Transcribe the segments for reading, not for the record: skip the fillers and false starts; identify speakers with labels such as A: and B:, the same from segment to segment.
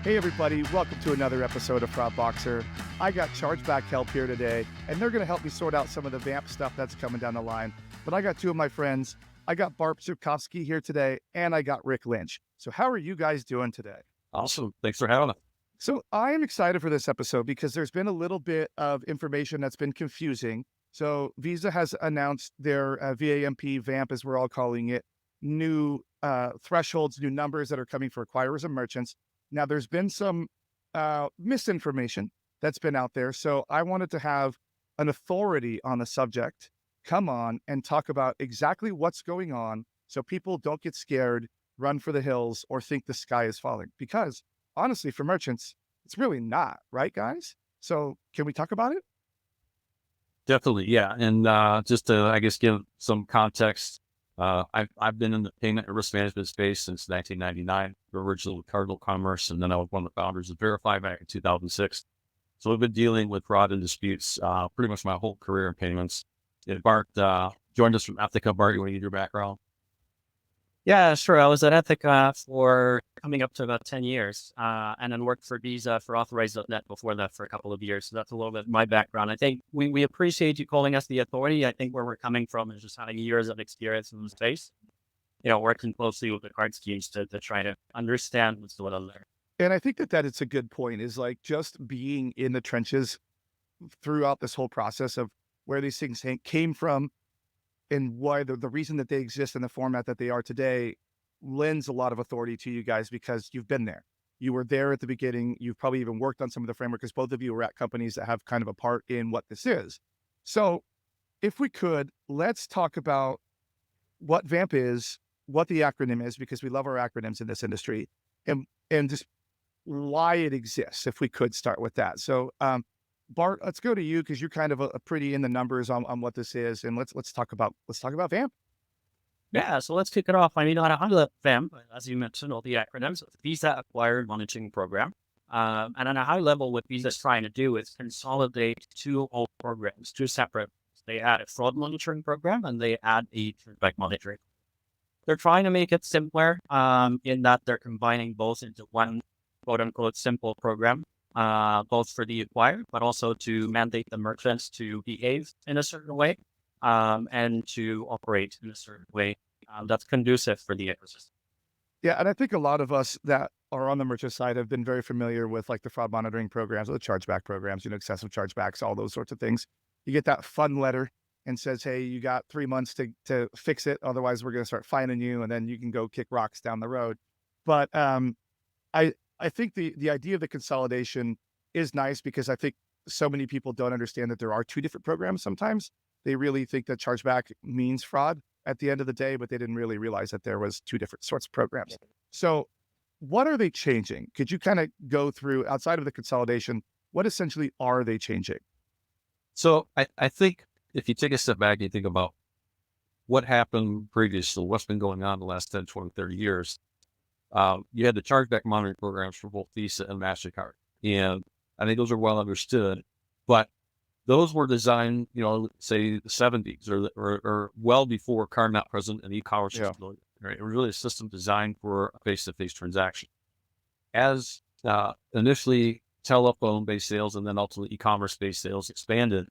A: Hey everybody, welcome to another episode of Fraud Boxer. I got ChargebackHelp here today, and they're going to help me sort out some of the Vamp stuff that's coming down the line. But I got two of my friends. I got Bart Zukowski here today, and I got Rick Lynch. So how are you guys doing today?
B: Awesome. Thanks for having us.
A: So I am excited for this episode because there's been a little bit of information that's been confusing. So Visa has announced their Vamp, as we're all calling it, new thresholds, new numbers that are coming for acquirers and merchants. Now, there's been some misinformation that's been out there. So I wanted to have an authority on the subject come on and talk about exactly what's going on so people don't get scared, run for the hills, or think the sky is falling. Because honestly, for merchants, it's really not, right, guys? So can we talk about it?
B: Definitely. Yeah. And just to, I guess, give some context, I've been in the payment and risk management space since 1999, originally with Cardinal Commerce. And then I was one of the founders of Verify back in 2006. So I've been dealing with fraud and disputes pretty much my whole career in payments. And Bart joined us from Ethica. Bart, you want to give your background?
C: Yeah, sure. I was at Ethica for coming up to about 10 years, and then worked for Visa for Authorize.net before that for a couple of years. So that's a little bit of my background. I think we appreciate you calling us the authority. I think where we're coming from is just having years of experience in the space, working closely with the card schemes to try to understand what's going on there.
A: And I think that it's a good point, is like just being in the trenches throughout this whole process of where these things came from and why the reason that they exist in the format that they are today lends a lot of authority to you guys because you've been there. You were there at the beginning. You've probably even worked on some of the framework because both of you were at companies that have kind of a part in what this is. So if we could, let's talk about what Vamp is, what the acronym is, because we love our acronyms in this industry, and just why it exists, if we could start with that. So Bart, let's go to you because you're kind of a pretty in the numbers on what this is, and let's talk about Vamp.
C: Yeah, so let's kick it off. I mean, on a high level, Vamp, as you mentioned, all the acronyms, it's Visa Acquired Monitoring Program. And on a high level, what Visa is trying to do is consolidate two old programs, two separate. They add a fraud monitoring program and they add a chargeback monitoring. They're trying to make it simpler in that they're combining both into one quote unquote simple program, both for the acquired, but also to mandate the merchants to behave in a certain way and to operate in a certain way that's conducive for the ecosystem.
A: Yeah, and I think a lot of us that are on the merchant side have been very familiar with like the fraud monitoring programs or the chargeback programs, excessive chargebacks, all those sorts of things. You get that fun letter and says, hey, you got 3 months to fix it. Otherwise, we're going to start fining you. And then you can go kick rocks down the road. But I think the idea of the consolidation is nice because I think so many people don't understand that there are two different programs sometimes. They really think that chargeback means fraud at the end of the day, but they didn't really realize that there was two different sorts of programs. So what are they changing? Could you kind of go through, outside of the consolidation, what essentially are they changing?
B: So I think if you take a step back, you think about what happened previously, what's been going on the last 10, 20, 30 years. You had the chargeback monitoring programs for both Visa and MasterCard. And I think those are well understood, but those were designed, say the 70s or well before card not present and e-commerce.
A: Yeah.
B: Right? It was really a system designed for a face-to-face transaction. As initially telephone-based sales and then ultimately e-commerce-based sales expanded,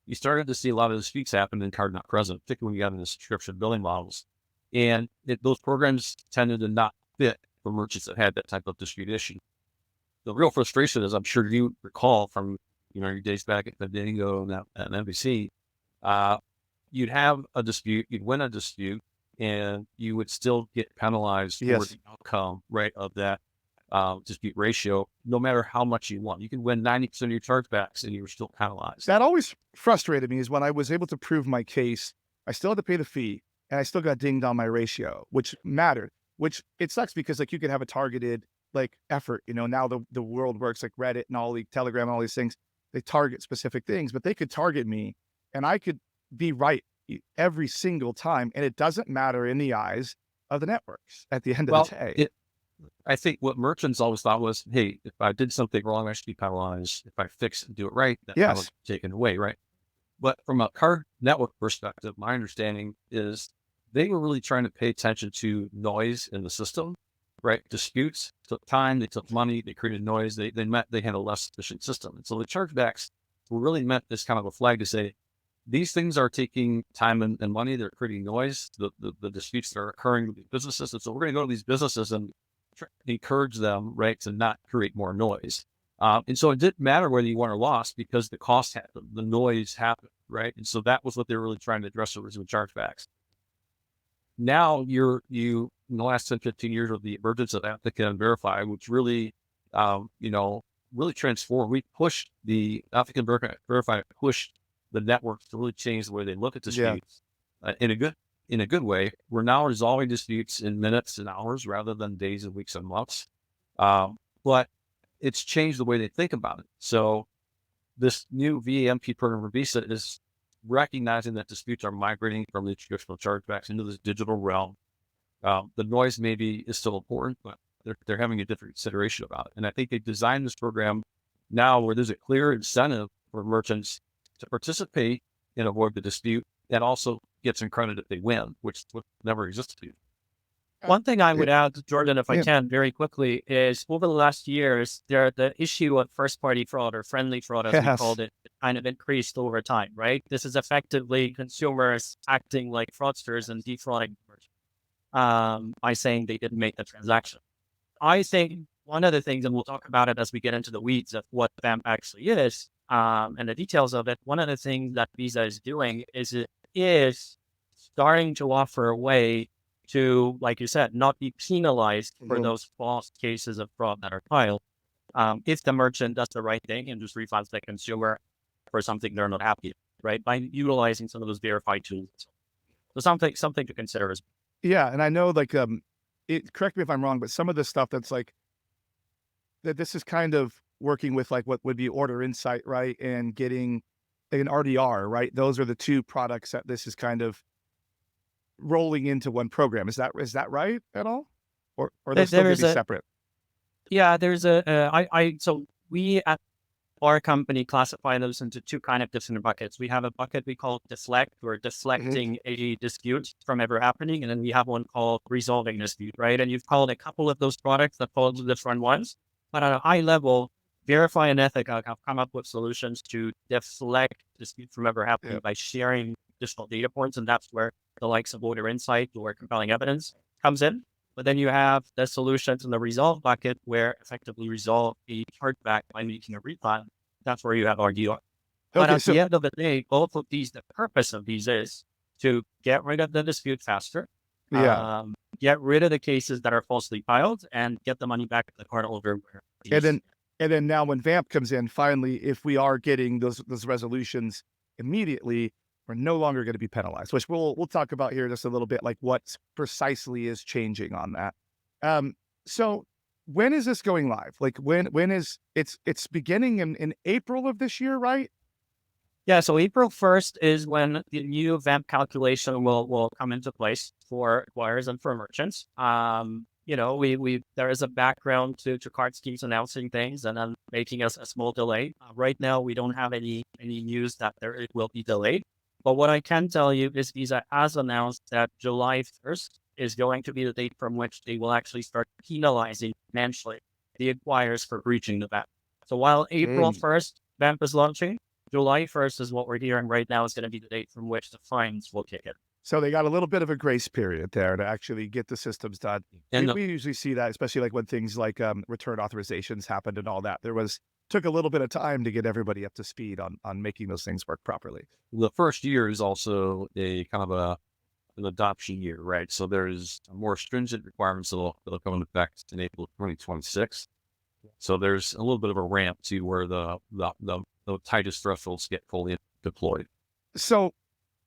B: you started to see a lot of disputes happen in card not present, particularly when you got into subscription billing models. And those programs tended to not fit for merchants that had that type of dispute issue. The real frustration is, I'm sure you recall from your days back at Fandango and NBC, you'd have a dispute, you'd win a dispute, and you would still get penalized for the outcome, right, of that dispute ratio, no matter how much you won. You can win 90% of your chargebacks and you were still penalized.
A: That always frustrated me, is when I was able to prove my case, I still had to pay the fee and I still got dinged on my ratio, which mattered, which it sucks because like you could have a targeted like effort, now the world works like Reddit and all the Telegram and all these things. They target specific things, but they could target me and I could be right every single time. And it doesn't matter in the eyes of the networks at the end of the day.
B: I think what merchants always thought was, hey, if I did something wrong, I should be penalized. If I fix it and do it right, that penalty is taken away, right? But from a card network perspective, my understanding is they were really trying to pay attention to noise in the system right? Disputes took time, they took money, they created noise, they had a less efficient system. And so the chargebacks were really meant as kind of a flag to say, these things are taking time and money, they're creating noise, the disputes that are occurring with these businesses. And so we're going to go to these businesses and encourage them, right, to not create more noise. And so it didn't matter whether you won or lost because the cost happened, the noise happened, right? And so that was what they were really trying to address with chargebacks. Now in the last 10, 15 years with the emergence of Applicant and Verify, which really, really transformed. We pushed the Applicant Verify, pushed the networks to really change the way they look at
A: Yeah.
B: disputes in a good way. We're now resolving disputes in minutes and hours rather than days and weeks and months. But it's changed the way they think about it. So this new VAMP program for Visa is recognizing that disputes are migrating from the traditional chargebacks into this digital realm. The noise maybe is still important, but they're having a different consideration about it. And I think they designed this program now where there's a clear incentive for merchants to participate and avoid the dispute and also get some credit if they win, which never existed before.
C: One thing I would add, Jordan, if I
A: Yeah.
C: can, very quickly, is over the last years, the issue of first-party fraud or friendly fraud, as we
A: Yes.
C: called it, kind of increased over time, right? This is effectively consumers acting like fraudsters and defrauding by saying they didn't make the transaction. I think one of the things, and we'll talk about it as we get into the weeds of what Vamp actually is and the details of it. One of the things that Visa is doing is it is starting to offer a way to, like you said, not be penalized for
A: Mhm.
C: those false cases of fraud that are filed. If the merchant does the right thing and just refunds the consumer for something they're not happy with, right? By utilizing some of those verified tools. So something to consider as
A: Yeah, and I know like correct me if I'm wrong, but some of the stuff that's like that this is kind of working with like what would be Order Insight, right? And getting an RDR, right? Those are the two products that this is kind of rolling into one program. Is that right at all? Or they're still
C: there
A: going to
C: is
A: be separate?
C: there's so we at our company classify those into two kind of different buckets. We have a bucket we call deflect, or
A: Mhm.
C: deflecting a dispute from ever happening. And then we have one called resolving dispute, right? And you've called a couple of those products that fall into different ones. But at a high level, Verify and Ethica have come up with solutions to deflect dispute from ever happening
A: Yeah.
C: by sharing additional data points. And that's where the likes of Order Insight or compelling evidence comes in. But then you have the solutions in the resolve bucket where effectively resolve a chargeback by making a refund. That's where you have RDR. But
A: Okay,
C: at
A: so
C: the end of the day, both of these, the purpose of these is to get rid of the dispute faster,
A: yeah,
C: get rid of the cases that are falsely filed, and get the money back to the cardholder where it
A: and
C: is.
A: then now when Vamp comes in, finally, if we are getting those resolutions immediately, we're no longer going to be penalized, which we'll talk about here just a little bit, like what precisely is changing on that. So when is this going live? Like when is it's beginning in April of this year, right?
C: Yeah, so April 1st is when the new Vamp calculation will come into place for acquirers and for merchants. We there is a background to card schemes announcing things and then making us a small delay. Right now, we don't have any news that it will be delayed. But what I can tell you is Visa has announced that July 1st is going to be the date from which they will actually start penalizing financially the acquirers for breaching the Vamp. So while April
A: Mm.
C: 1st, Vamp is launching, July 1st is what we're hearing right now is going to be the date from which the fines will kick in.
A: So they got a little bit of a grace period there to actually get the systems done.
B: And
A: We usually see that, especially like when things like return authorizations happened and all that. Took a little bit of time to get everybody up to speed on making those things work properly.
B: the first year is also a kind of an adoption year, right? So there's more stringent requirements that'll come into effect in April 2026. So there's a little bit of a ramp to where the tightest thresholds get fully deployed.
A: So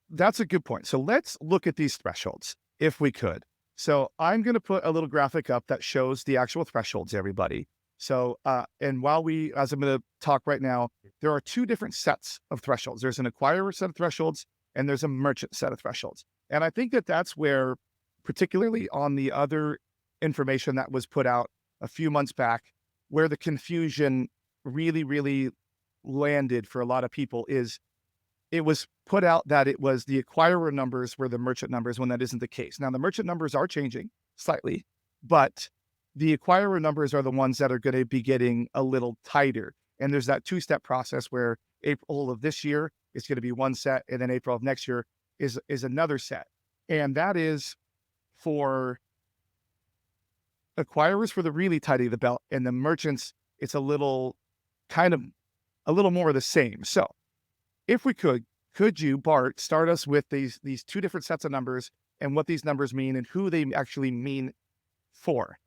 A: that's a good point. So let's look at these thresholds if we could. So I'm going to put a little graphic up that shows the actual thresholds, everybody. So, and as I'm going to talk right now, there are two different sets of thresholds. There's an acquirer set of thresholds and there's a merchant set of thresholds. And I think that that's where, particularly on the other information that was put out a few months back, where the confusion really, really landed for a lot of people is it was put out that it was the acquirer numbers were the merchant numbers when that isn't the case. Now, the merchant numbers are changing slightly, but The acquirer numbers are the ones that are going to be getting a little tighter. And there's that two-step process where April of this year is going to be one set, and then April of next year is another set. And that is for acquirers for the really tight of the belt, and the merchants, it's a little kind of a little more of the same. So if we could you, Bart, start us with these two different sets of numbers and what these numbers mean and who they actually mean for?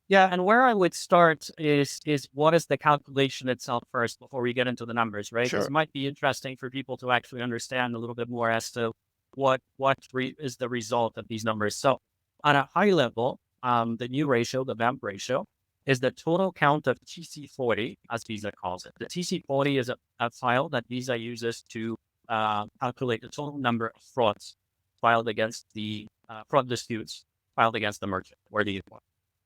C: Yeah, and where I would start is what is the calculation itself first before we get into the numbers, right? Because
A: Sure.
C: it might be interesting for people to actually understand a little bit more as to what is the result of these numbers. So, on a high level, the new ratio, the Vamp ratio, is the total count of TC40, as Visa calls it. The TC40 is a file that Visa uses to calculate the total number of frauds filed against the fraud disputes filed against the merchant or the invoice.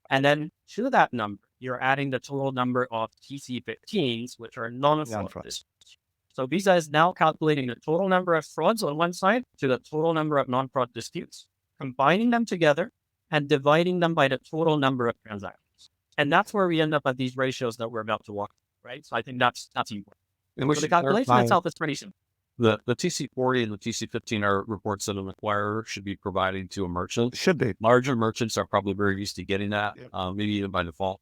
C: And then to that number, you're adding the total number of TC15s, which are non-fraud
A: Non-fraud.
C: disputes. So Visa is now calculating the total number of frauds on one side to the total number of non-fraud disputes, combining them together and dividing them by the total number of transactions. And that's where we end up at these ratios that we're about to walk through, right? So I think that's important.
B: And we
C: So the
B: should
C: calculation
B: clarify
C: itself is pretty simple.
B: the TC40 and the TC15 are reports that an acquirer should be providing to a merchant.
A: Should be.
B: Larger merchants are probably very used to getting that,
A: Yep.
B: maybe even by default.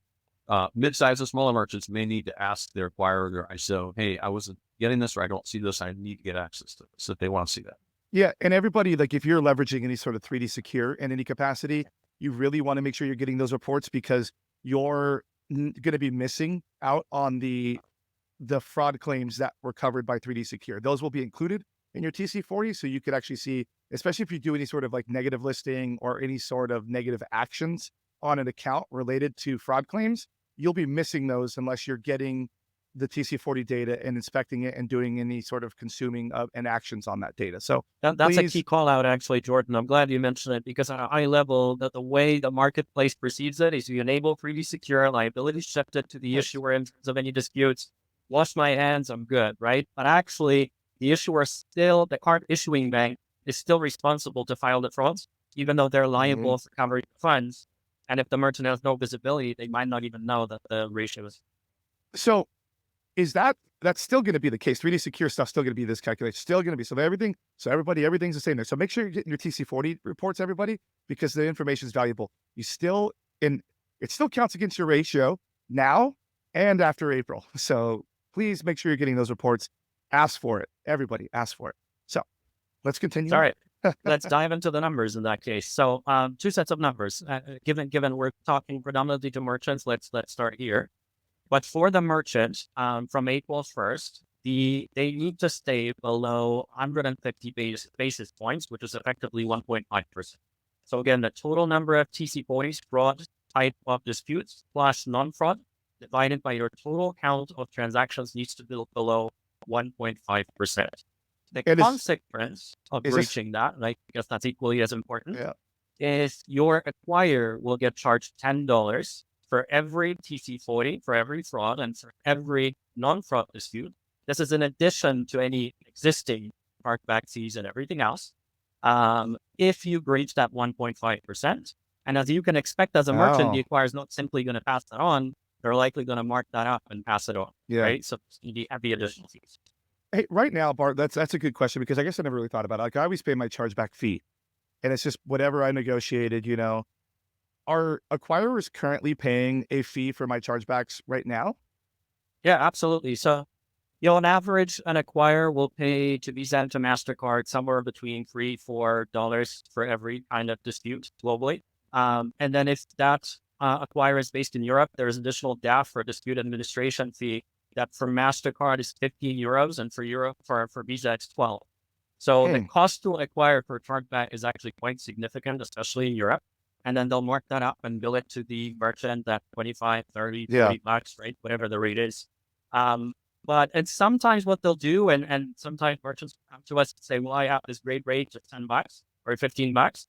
B: Mid-sized and smaller merchants may need to ask their acquirer, their ISO, hey, I wasn't getting this, or I don't see this. I need to get access to this if they want to see that.
A: Yeah, and everybody, like if you're leveraging any sort of 3D secure in any capacity, you really want to make sure you're getting those reports because you're going to be missing out on the fraud claims that were covered by 3D secure. Those will be included in your TC40, so you could actually see, especially if you do any sort of like negative listing or any sort of negative actions on an account related to fraud claims, you'll be missing those unless you're getting the TC40 data and inspecting it and doing any sort of consuming of and actions on that data. So
C: That's a
A: please,
C: key call out, actually, Jordan. I'm glad you mentioned it because at a high level, the way the marketplace perceives it is you enable freely secure liability shifted to the
A: Yes.
C: issuer in terms of any disputes. Wash my hands, I'm good, right? But actually, the issuer still, the card issuing bank is still responsible to file the frauds, even though they're liable for covering the funds. And if the merchant has no visibility, they might not even know that the ratio is.
A: so is that's still going to be the case? 3D secure stuff's still going to be this calculation, still going to be everything's the same there. So make sure you're getting your TC40 reports, everybody, because the information is valuable. It still counts against your ratio now and after April. So please make sure you're getting those reports. Ask for it, everybody. Ask for it. So let's continue.
C: All right. Let's dive into the numbers in that case. So, two sets of numbers. Given we're talking predominantly to merchants, let's start here. But for the merchant, from April 1st, they need to stay below 150 basis points, which is effectively 1.5%. So again, the total number of TC40s, fraud type of disputes plus non-fraud, divided by your total count of transactions needs to be below 1.5%. The
A: And
C: consequence of
A: is this-
C: breaching that, and I guess that's equally as important,
A: Yeah.
C: is your acquirer will get charged $10 for every TC40, for every fraud, and for every non-fraud dispute. This is in addition to any existing chargeback fees and everything else. If you breach that 1.5%, and as you can expect as a merchant, the acquirer is not simply going to pass that on. They're likely going to mark that up and pass it on,
A: Yeah.
C: right? So you have the additional fees.
A: Hey, right now, Bart, that's a good question because I guess I never really thought about it. Like I always pay my chargeback fee, and it's just whatever I negotiated. Are acquirers currently paying a fee for my chargebacks right now?
C: Yeah, absolutely. So, on average, an acquirer will pay to Visa and to MasterCard somewhere between $3-4 for every kind of dispute globally. And then if that acquirer is based in Europe, there's additional DAF for dispute administration fee that for MasterCard is 15 euros and for Europe, for Visa, it's 12. So the cost to acquire for chargeback is actually quite significant, especially in Europe. And then they'll mark that up and bill it to the merchant at 25, 30, $40, right? Whatever the rate is. But and sometimes what they'll do, and sometimes merchants come to us and say, well, I have this great rate of $10 or $15.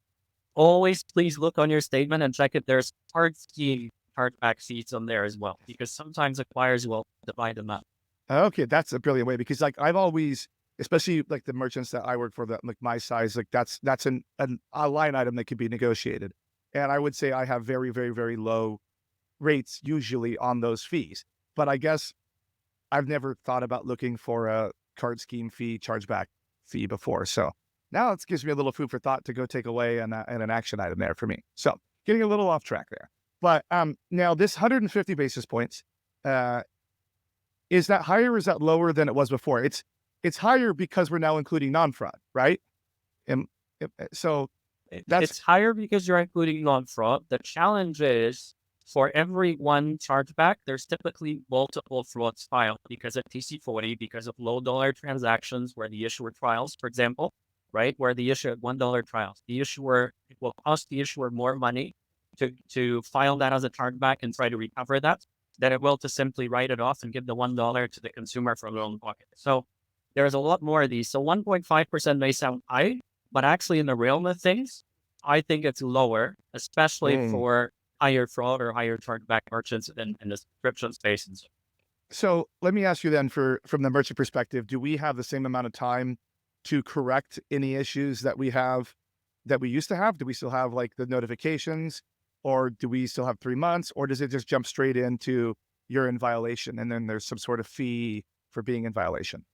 C: Always please look on your statement and check if there's card scheme chargeback fees on there as well, because sometimes acquirers will divide them up.
A: Okay, that's a brilliant way because like I've always, especially like the merchants that I work for, that like my size, like that's a line item that could be negotiated. And I would say I have very, very, very low rates usually on those fees. But I guess I've never thought about looking for a card scheme fee, chargeback fee before. So now it gives me a little food for thought to go take away and an action item there for me. So getting a little off track there. But now this 150 basis points, is that higher or is that lower than it was before? It's higher because we're now including non-fraud, right? And so that's
C: It's higher because you're including non-fraud. The challenge is for every one chargeback, there's typically multiple frauds filed because of TC40, because of low dollar transactions where the issuer trials, for example, right? Where the issuer $1 trials, the issuer, it will cost the issuer more money to file that as a chargeback and try to recover that than it will to simply write it off and give the $1 to the consumer from their own pocket. So there's a lot more of these. So 1.5% may sound high, but actually in the realm of things, I think it's lower, especially for higher fraud or higher chargeback merchants in the subscription space. And so
A: So let me ask you then, from the merchant perspective, do we have the same amount of time to correct any issues that we used to have? Do we still have like the notifications, or do we still have 3 months, or does it just jump straight into you're in violation and then there's some sort of fee for being in violation?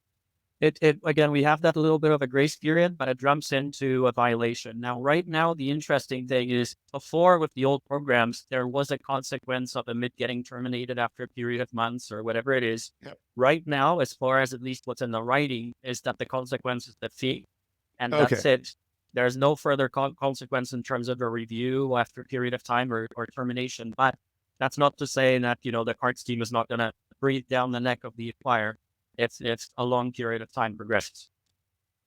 C: it again, we have that little bit of a grace period, but it jumps into a violation. Now, right now, the interesting thing is before with the old programs, there was a consequence of a MIT getting terminated after a period of months or whatever it is.
A: Yep.
C: Right now, as far as at least what's in the writing, is that the consequence is the fee, and
A: Okay.
C: that's it. There's no further consequence in terms of a review after a period of time or termination. But that's not to say that, the card scheme is not going to breathe down the neck of the acquirer if a long period of time progresses.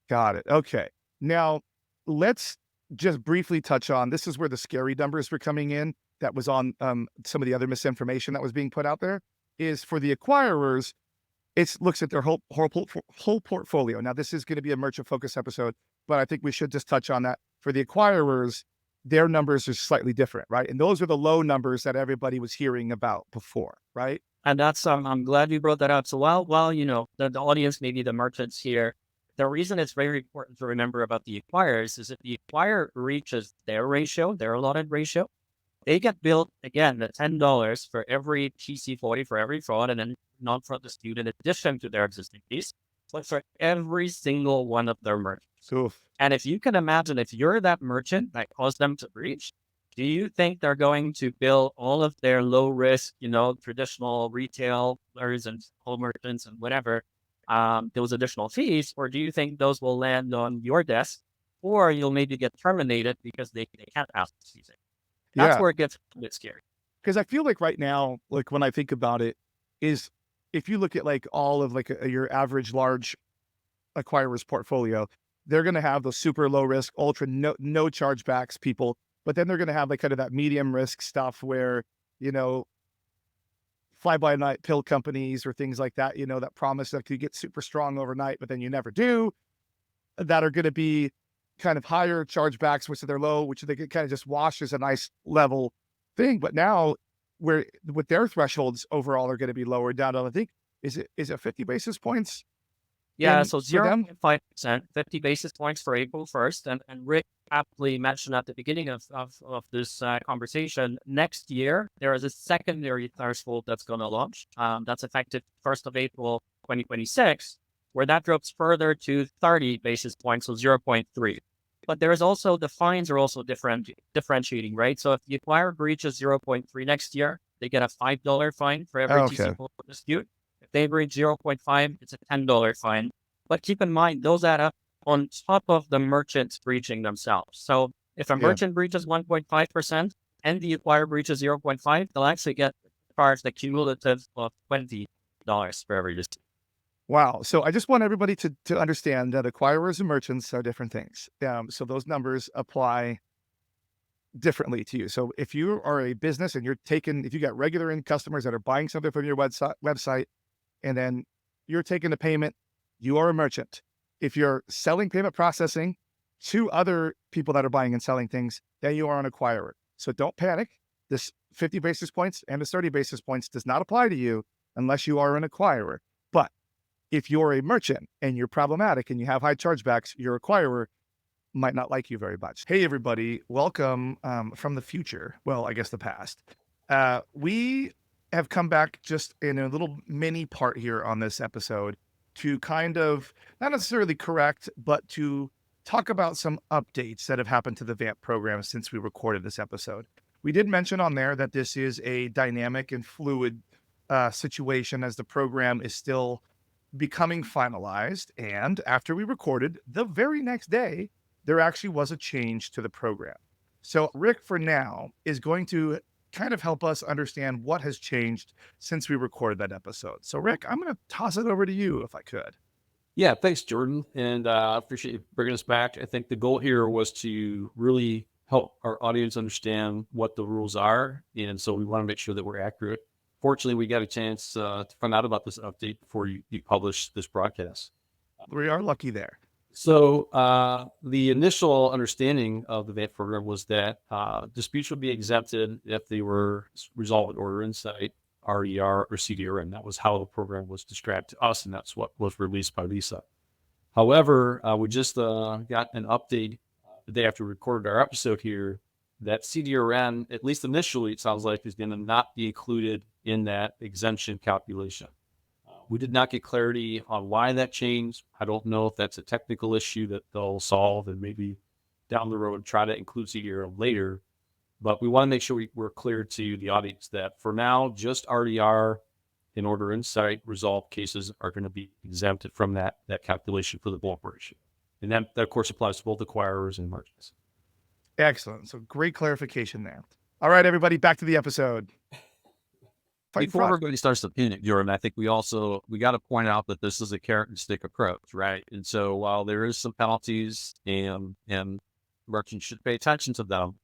A: Got it. Okay. Now, let's just briefly touch on, this is where the scary numbers were coming in. That was on some of the other misinformation that was being put out there, is for the acquirers, it looks at their whole portfolio. Now, this is going to be a merchant focus episode, but I think we should just touch on that. For the acquirers, their numbers are slightly different, right? And those are the low numbers that everybody was hearing about before, right?
C: And that's, I'm glad you brought that up. So while the audience, maybe the merchants here, the reason it's very important to remember about the acquirers is if the acquirer reaches their ratio, their allotted ratio, they get billed, again, the $10 for every TC40, for every fraud and then non-fraud dispute in addition to their existing fees, but for every single one of their merchants.
A: Oof.
C: And if you can imagine, if you're that merchant that caused them to breach, do you think they're going to bill all of their low risk, traditional retailers and home merchants and whatever, those additional fees? Or do you think those will land on your desk, or you'll maybe get terminated because they can't ask these fees? That's
A: Yeah.
C: where it gets a bit scary.
A: Because I feel like right now, like when I think about it, is if you look at like all of like your average large acquirer's portfolio, they're going to have those super low risk, ultra no chargebacks people, but then they're going to have like kind of that medium risk stuff where, fly by night pill companies or things like that, that promise that you get super strong overnight, but then you never do, that are going to be kind of higher chargebacks, which they're low, which they could kind of just wash as a nice level thing. But now where with their thresholds overall are going to be lowered down to, I think, is it 50 basis points?
C: Yeah,
A: in
C: so
A: for them?
C: 0.5%, 50 basis points for April 1st. And Rick aptly mentioned at the beginning of this conversation, next year, there is a secondary threshold that's going to launch. That's effective 1st of April, 2026, where that drops further to 30 basis points, so 0.3. But there is also, the fines are also differentiating, right? So if the acquirer breaches 0.3 next year, they get a $5 fine for every
A: Okay.
C: TC dispute. If they breach 0.5, it's a $10 fine. But keep in mind, those add up on top of the merchants breaching themselves. So if a
A: Yeah.
C: merchant breaches 1.5% and the acquirer breaches 0.5, they'll actually get charged a cumulative of $20 for every dispute.
A: Wow. So I just want everybody to understand that acquirers and merchants are different things. So those numbers apply differently to you. So if you are a business and if you got regular in customers that are buying something from your website, and then you're taking the payment, you are a merchant. If you're selling payment processing to other people that are buying and selling things, then you are an acquirer. So don't panic. This 50 basis points and this 30 basis points does not apply to you unless you are an acquirer. But if you're a merchant and you're problematic and you have high chargebacks, you're an acquirer, might not like you very much. Hey, everybody. Welcome from the future. Well, I guess the past. We have come back just in a little mini part here on this episode to kind of not necessarily correct, but to talk about some updates that have happened to the Vamp program since we recorded this episode. We did mention on there that this is a dynamic and fluid situation as the program is still becoming finalized. And after we recorded, the very next day, there actually was a change to the program. So Rick, for now, is going to kind of help us understand what has changed since we recorded that episode. So Rick, I'm going to toss it over to you if I could.
B: Yeah, thanks, Jordan. And I appreciate you bringing us back. I think the goal here was to really help our audience understand what the rules are. And so we want to make sure that we're accurate. Fortunately, we got a chance to find out about this update before you publish this broadcast.
A: We are lucky there.
B: So the initial understanding of the Vamp program was that disputes would be exempted if they were resolved with Order Insight, RER, or CDRM. That was how the program was described to us, and that's what was released by Lisa. However, we just got an update the day after we recorded our episode here that CDRM, at least initially, it sounds like, is going to not be included in that exemption calculation. We did not get clarity on why that changed. I don't know if that's a technical issue that they'll solve and maybe down the road try to include CDRM later. But we want to make sure we're clear to the audience that for now, just RDR and Order Insight resolved cases are going to be exempted from that calculation for the bulk ratio. And that, of course, applies to both acquirers and merchants.
A: Excellent. So great clarification there. All right, everybody, back to the episode.
B: Before everybody starts to panic, Jordan, I think we got to point out that this is a carrot and stick approach, right? And so while there is some penalties and merchants should pay attention to them,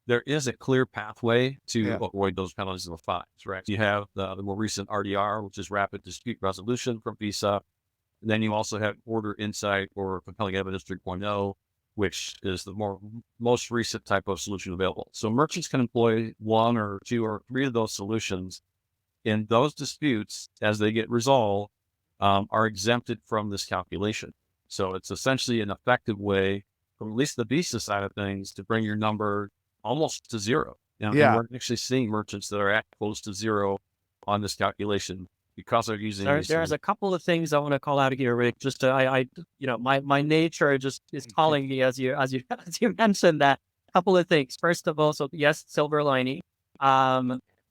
B: there is a clear pathway to avoid those penalties and the fines, right? You have the more recent RDR, which is Rapid Dispute Resolution from Visa. And then you also have Order Insight or Compelling Evidence 3.0, which is the most recent type of solution available. So merchants can employ one or two or three of those solutions. And those disputes, as they get resolved, are exempted from this calculation. So it's essentially an effective way, from at least the Visa side of things, to bring your number almost to zero. And we're actually seeing merchants that are at close to zero on this calculation because they're using.
C: There's a couple of things I want to call out here, Rick. Just my nature just is calling me as you mentioned that. Couple of things. First of all, so yes, silver lining.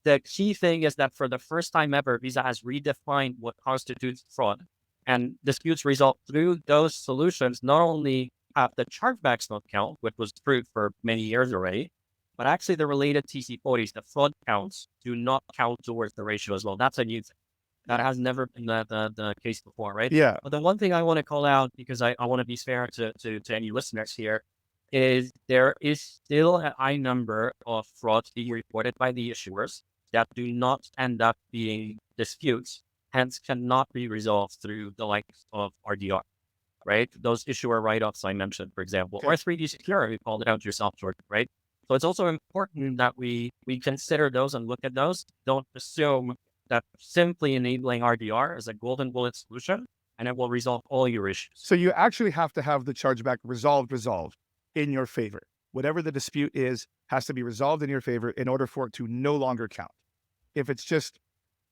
C: The key thing is that for the first time ever, Visa has redefined what constitutes fraud, and disputes resolved through those solutions not only have the chargebacks not count, which was true for many years already, but actually the related TC40s, the fraud counts, do not count towards the ratio as well. That's a new thing. That has never been the case before, right?
A: Yeah.
C: But the one thing I want to call out, because I want to be fair to any listeners here, is there is still a high number of frauds being reported by the issuers that do not end up being disputes, hence cannot be resolved through the likes of RDR, right? Those issuer write-offs I mentioned, for example, or 3D Secure, you called it out yourself, Jordan, right? So it's also important that we consider those and look at those. Don't assume that simply enabling RDR is a golden bullet solution and it will resolve all your issues.
A: So you actually have to have the chargeback resolved in your favor. Whatever the dispute is has to be resolved in your favor in order for it to no longer count. If it's just,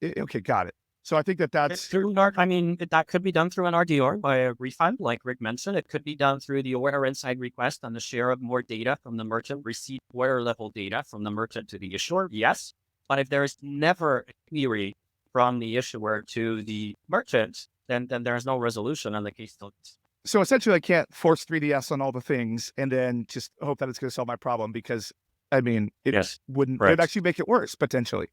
A: okay, got it. So I think that's
C: through, that could be done through an RDR by a refund, like Rick mentioned. It could be done through the Order Insight request and the share of more data from the merchant, receipt order level data from the merchant to the issuer. Yes. But if there is never a query from the issuer to the merchant, then there's no resolution and the case still goes.
A: So essentially I can't force 3DS on all the things and then just hope that it's going to solve my problem because it wouldn't, it'd actually make it worse potentially.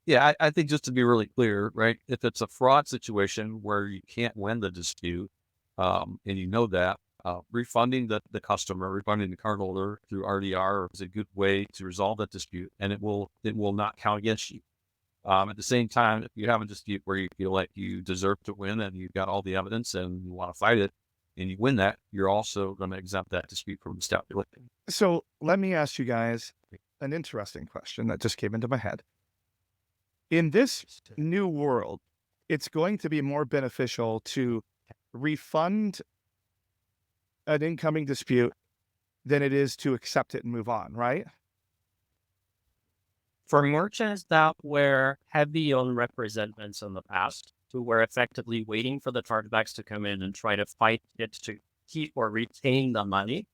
B: Yeah, I think just to be really clear, right? If it's a fraud situation where you can't win the dispute, and you know that, refunding the customer, refunding the cardholder through RDR is a good way to resolve that dispute, and it will not count against you. At the same time, if you have a dispute where you feel like you deserve to win and you've got all the evidence and you want to fight it, and you win that, you're also going to exempt that dispute from this calculation.
A: So let me ask you guys an interesting question that just came into my head. In this new world, it's going to be more beneficial to refund an incoming dispute than it is to accept it and move on, right?
C: For merchants that were heavy on representments in the past, who were effectively waiting for the chargebacks to come in and try to fight it to keep or retain the money,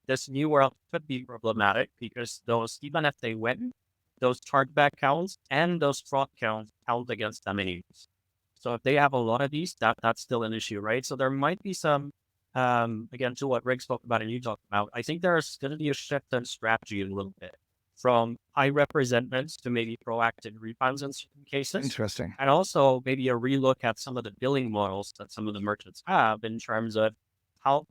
C: this new world could be problematic because those, even if they win, those chargeback counts and those fraud counts count against them anyways. So if they have a lot of these, that's still an issue, right? So there might be some, again, to what Rick spoke about and you talked about, I think there's going to be a shift in strategy a little bit from high representments to maybe proactive refunds in certain cases.
A: Interesting.
C: And also maybe a relook at some of the billing models that some of the merchants have in terms of how,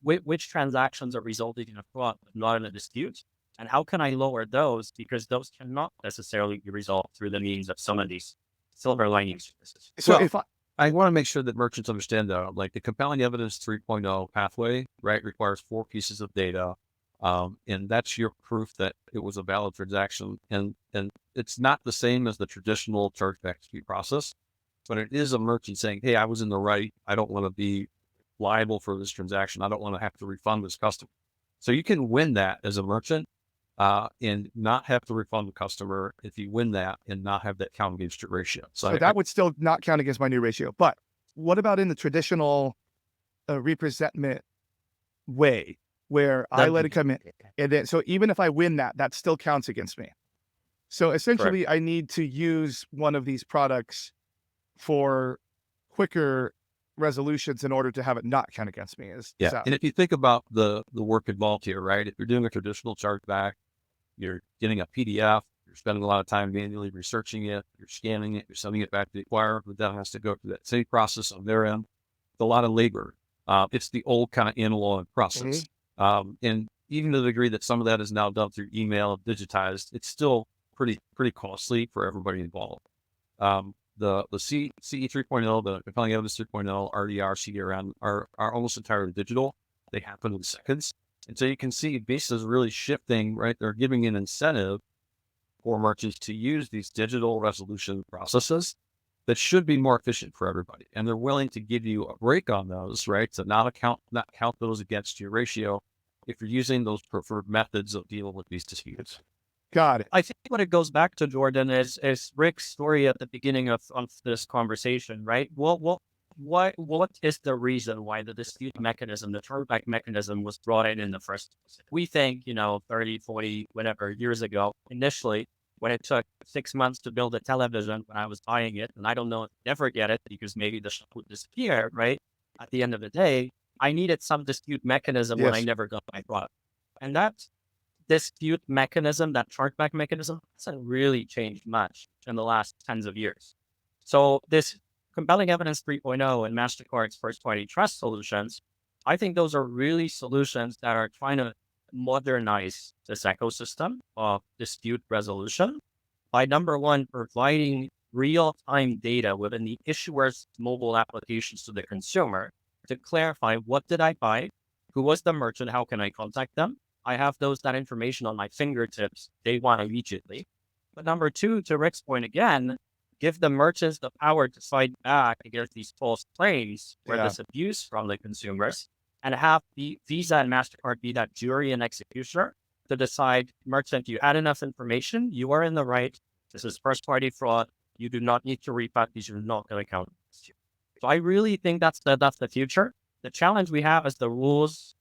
C: which transactions are resulting in a fraud, but not in a dispute. And how can I lower those? Because those cannot necessarily be resolved through the means of some of these silver lining services.
A: So
B: Well,
A: if I,
B: I want to make sure that merchants understand though, like the compelling evidence 3.0 pathway, right, requires 4 pieces of data. And that's your proof that it was a valid transaction. And it's not the same as the traditional chargeback dispute process, but it is a merchant saying, hey, I was in the right. I don't want to be liable for this transaction. I don't want to have to refund this customer. So you can win that as a merchant and not have to refund the customer if you win that and not have that count against your ratio.
A: so that would still not count against my new ratio. But what about in the traditional representment way, where I let it come in, and then so even if I win that, that still counts against me. So essentially, I need to use one of these products for quicker resolutions in order to have it not count against me.
B: Yeah. And if you think about the work involved here, right? If you're doing a traditional chargeback, you're getting a PDF, you're spending a lot of time manually researching it, you're scanning it, you're sending it back to the acquirer, but that has to go through that same process on their end. It's a lot of labor. It's the old kind of analog process. And even to the degree that some of that is now done through email and digitized, it's still pretty costly for everybody involved. The CE 3.0, the compelling evidence 3.0, RDR, CDRM are almost entirely digital. They happen in seconds. And so you can see Visa is really shifting, right? They're giving an incentive for merchants to use these digital resolution processes that should be more efficient for everybody. And they're willing to give you a break on those, right? So not count those against your ratio if you're using those preferred methods of dealing with these disputes.
A: Got it.
C: I think what it goes back to, Jordan, is Rick's story at the beginning of this conversation, right? What is the reason why the dispute mechanism, the chargeback mechanism was brought in the first place? We think, 30, 40, whatever years ago, initially, when it took 6 months to build a television when I was buying it, and I don't know if I'd ever get it because maybe the shop would disappear, right? At the end of the day, I needed some dispute mechanism when I
A: Yes.
C: never got my product. And that dispute mechanism, that chargeback mechanism, hasn't really changed much in the last tens of years. So this compelling evidence 3.0 and MasterCard's first-party trust solutions, I think those are really solutions that are trying to modernize this ecosystem of dispute resolution by, number one, providing real-time data within the issuer's mobile applications to the consumer to clarify, what did I buy? Who was the merchant? How can I contact them? I have that information on my fingertips day one immediately. But number two, to Rick's point again, give the merchants the power to fight back against these false claims where this abuse from the consumers, and have the Visa and MasterCard be that jury and executioner to decide, merchant, you had enough information, you are in the right, this is first party fraud, you do not need to refund, these are not going to count against you. So I really think that's the future. The challenge we have is the rules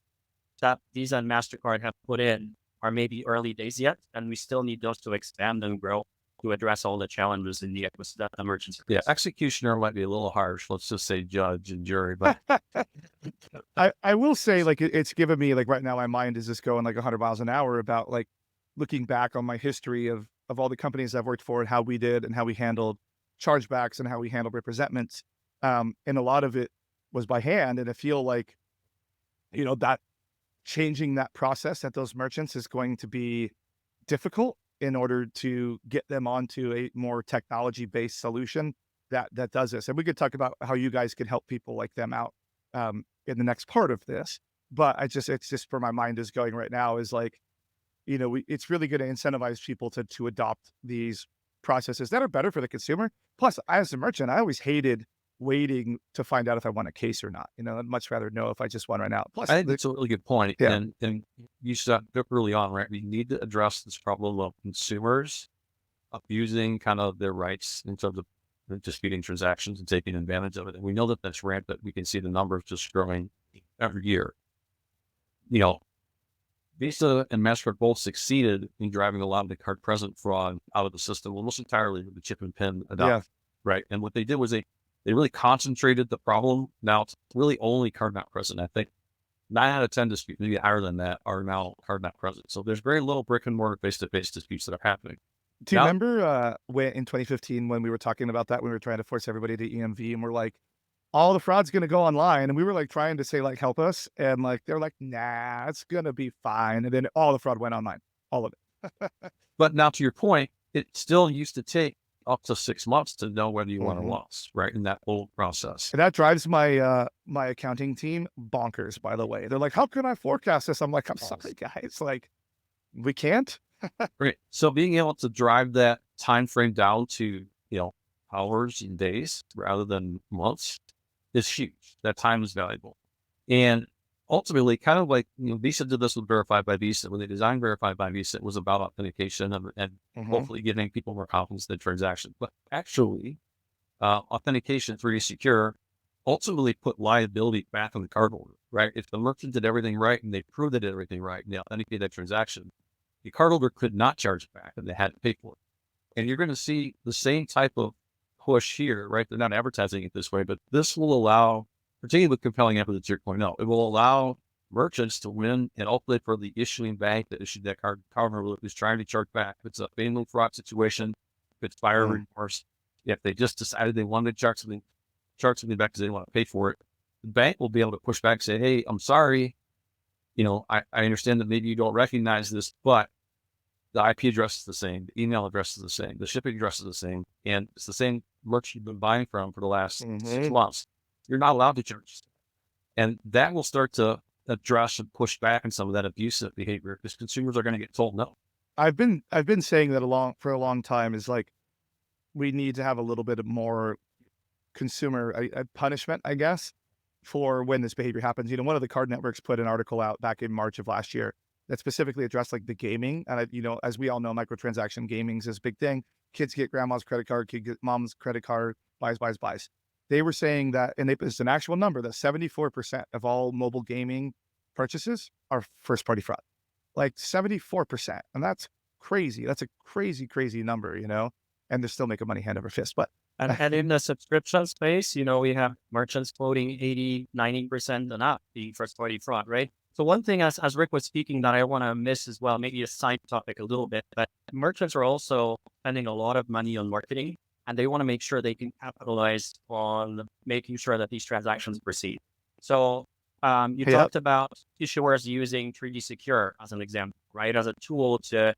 C: that Visa and MasterCard have put in are maybe early days yet, and we still need those to expand and grow to address all the challenges in the ecosystem that the merchants.
B: Yeah, executioner might be a little harsh. Let's just say judge and jury, but
A: I will say, like, it's given me, like, right now my mind is just going like 100 miles an hour about, like, looking back on my history of all the companies I've worked for and how we did and how we handled chargebacks and how we handled representments. And a lot of it was by hand. And I feel like, that changing that process at those merchants is going to be difficult in order to get them onto a more technology-based solution that does this. And we could talk about how you guys can help people like them out in the next part of this. But it's just where my mind is going right now is like, it's really going to incentivize people to adopt these processes that are better for the consumer. Plus, as a merchant, I always hated waiting to find out if I want a case or not. I'd much rather know if I just won right now. Plus,
B: I think that's a really good point.
A: yeah,
B: And you said it early on, right? We need to address this problem of consumers abusing kind of their rights in terms of disputing transactions and taking advantage of it. And we know that that's rampant. We can see the numbers just growing every year. You know, Visa and MasterCard both succeeded in driving a lot of the card present fraud out of the system, almost entirely with the chip and pin
A: yeah.
B: adoption, right? And what they did was they really concentrated the problem. Now it's really only card not present. I think 9 out of 10 disputes, maybe higher than that, are now card not present. So there's very little brick and mortar face-to-face disputes that are happening.
A: Do you
B: Now,
A: remember when in 2015 when we were talking about that, we were trying to force everybody to EMV, and we're like, all the fraud's going to go online, and we were like trying to say like, help us, and like they're like, nah, it's going to be fine, and then all the fraud went online, all of it.
B: but now to your point, it still used to take up to 6 months to know whether you won or
A: Mhm.
B: lost, right? In that whole process.
A: And that drives my my accounting team bonkers, by the way. They're like, how can I forecast this? I'm like, I'm sorry, guys. Like, we can't.
B: Right. So being able to drive that time frame down to, hours and days rather than months is huge. That time is valuable. And ultimately, kind of like, Visa did this with Verified by Visa. When they designed Verified by Visa, it was about authentication and
A: Mhm.
B: hopefully giving people more confidence in the transaction. But actually, authentication 3D Secure ultimately put liability back on the cardholder, right? If the merchant did everything right and they proved they did everything right and they authenticated that transaction, the cardholder could not charge it back and they had to pay for it. And you're going to see the same type of push here, right? They're not advertising it this way, but this will allow, particularly with compelling evidence 2.0, it will allow merchants to win and ultimately for the issuing bank that issued that cardholder who's trying to charge back. If it's a family fraud situation, if it's buyer
A: Mm.
B: remorse, if they just decided they wanted to charge something back because they didn't want to pay for it, the bank will be able to push back and say, hey, I'm sorry. I understand that maybe you don't recognize this, but the IP address is the same, the email address is the same, the shipping address is the same, and it's the same merchant you've been buying from for the last 6
A: Mhm.
B: months. You're not allowed to charge. And that will start to address and push back on some of that abusive behavior because consumers are going to get told no.
A: I've been saying that for a long time is like, we need to have a little bit of more consumer punishment, I guess, for when this behavior happens. One of the card networks put an article out back in March of last year that specifically addressed like the gaming. And as we all know, microtransaction gaming is a big thing. Kids get grandma's credit card, kid get mom's credit card, buys. They were saying that, and it's an actual number, that 74% of all mobile gaming purchases are first party fraud. Like 74%. And that's crazy. That's a crazy, crazy number, and they're still making money hand over fist. But
C: And in the subscription space, we have merchants quoting 80, 90% and up being first party fraud, right? So one thing as Rick was speaking that I want to miss as well, maybe a side topic a little bit, but merchants are also spending a lot of money on marketing and they want to make sure they can capitalize on making sure that these transactions proceed. So you
A: yep.
C: talked about issuers using 3D Secure as an example, right? As a tool to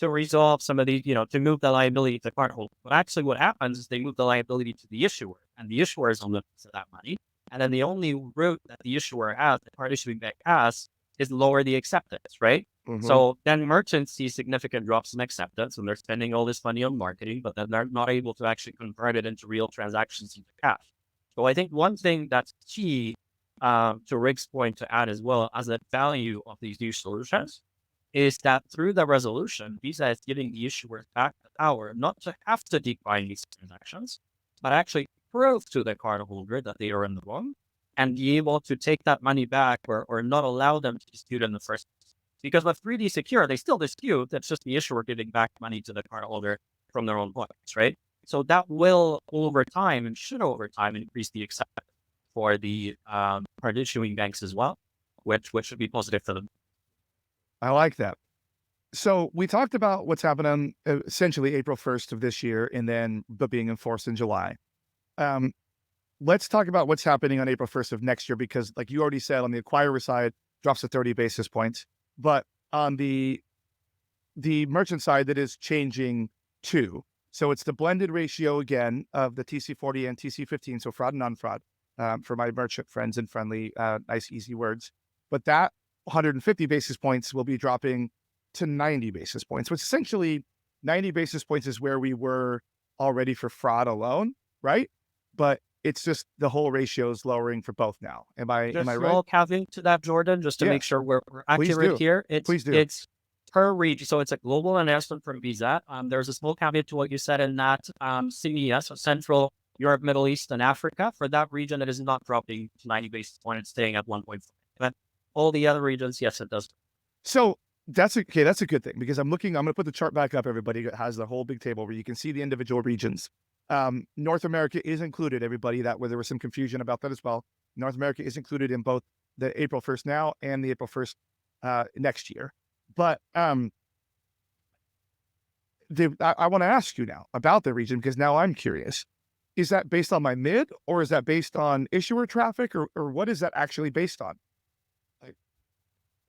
C: resolve some of these, to move the liability to the cardholder. But actually what happens is they move the liability to the issuer and the issuer is on the piece of that money. And then the only route that the issuer has, the card issuing bank has, is lower the acceptance, right?
A: Hmm.
C: So then merchants see significant drops in acceptance and they're spending all this money on marketing, but then they're not able to actually convert it into real transactions into cash. So I think one thing that's key to Rick's point to add as well as the value of these new solutions is that through the resolution, Visa is giving the issuer back the power not to have to decline these transactions, but actually prove to the cardholder that they are in the wrong and be able to take that money back or not allow them to dispute in the first place. Because with 3D Secure, they still dispute. That's just the issuer giving back money to the cardholder from their own pockets, right? So that will, over time, and should over time, increase the acceptance for the card issuing banks as well, which should be positive for them.
A: I like that. So we talked about what's happening essentially April 1st of this year, and then but being enforced in July. Um, let's talk about what's happening on April 1st of next year, because like you already said, on the acquirer side, drops to 30 basis points. But on the merchant side, that is changing too. So it's the blended ratio again of the TC40 and TC15, so fraud and non-fraud, for my merchant friends and friendly, nice, easy words. But that 150 basis points will be dropping to 90 basis points, which essentially 90 basis points is where we were already for fraud alone, right? But It's just the whole ratio is lowering for both now. Am I
C: Just
A: right?
C: small caveat to that, Jordan, just to make
A: Yes,
C: sure we're
A: please
C: accurate
A: do.
C: here.
A: Please do.
C: It's per region. So it's a global announcement from Visa. There's a small caveat to what you said in that CES, so Central Europe, Middle East, and Africa. For that region, it is not dropping to 90 basis points. It's staying at 1.4. But all the other regions, yes, it does.
A: So that's okay. That's a good thing because I'm going to put the chart back up. Everybody, it has the whole big table where you can see the individual regions. North America is included, everybody, that where there was some confusion about that as well. North America is included in both the April 1st now and the April 1st next year. But I want to ask you now about the region because now I'm curious. Is that based on my mid or is that based on issuer traffic or what is that actually based on?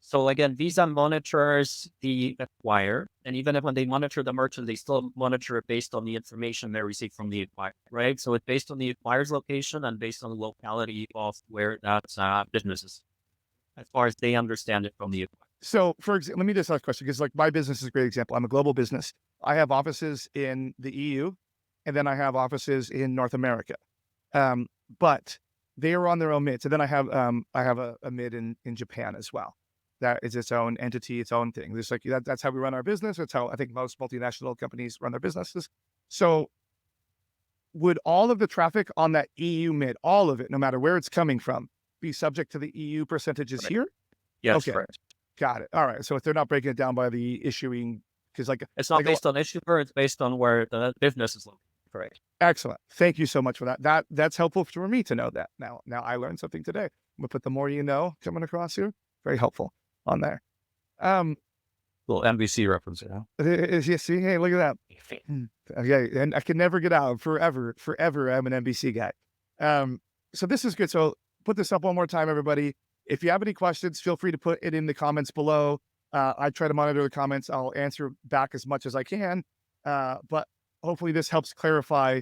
C: So again, Visa monitors the acquirer, and even if when they monitor the merchant, they still monitor it based on the information they receive from the acquirer, right? So it's based on the acquirer's location and based on the locality of where that business is, as far as they understand it from the acquirer.
A: So, for example, let me just ask a question because, like, my business is a great example. I'm a global business. I have offices in the EU, and then I have offices in North America. But they are on their own mid. So then I have a mid in Japan as well. That is its own entity, its own thing. There's like that's how we run our business. That's how I think most multinational companies run their businesses. So, would all of the traffic on that EU mid, all of it, no matter where it's coming from, be subject to the EU percentages
C: Right.
A: here?
C: Yes,
A: Okay.
C: correct.
A: Got it. All right. So if they're not breaking it down by the issuing, because
C: It's not
A: like
C: based on issuer, it's based on where the business is located. Correct.
A: excellent. Thank you so much for that. That's helpful for me to know that. Now I learned something today. I'm gonna put the more you know coming across here. Very helpful on there.
B: Little NBC reference, you know?
A: You see, hey, look at that. Okay, and I can never get out forever. I'm an NBC guy. So this is good. So put this up one more time, everybody. If you have any questions, feel free to put it in the comments below. I try to monitor the comments. I'll answer back as much as I can. But hopefully this helps clarify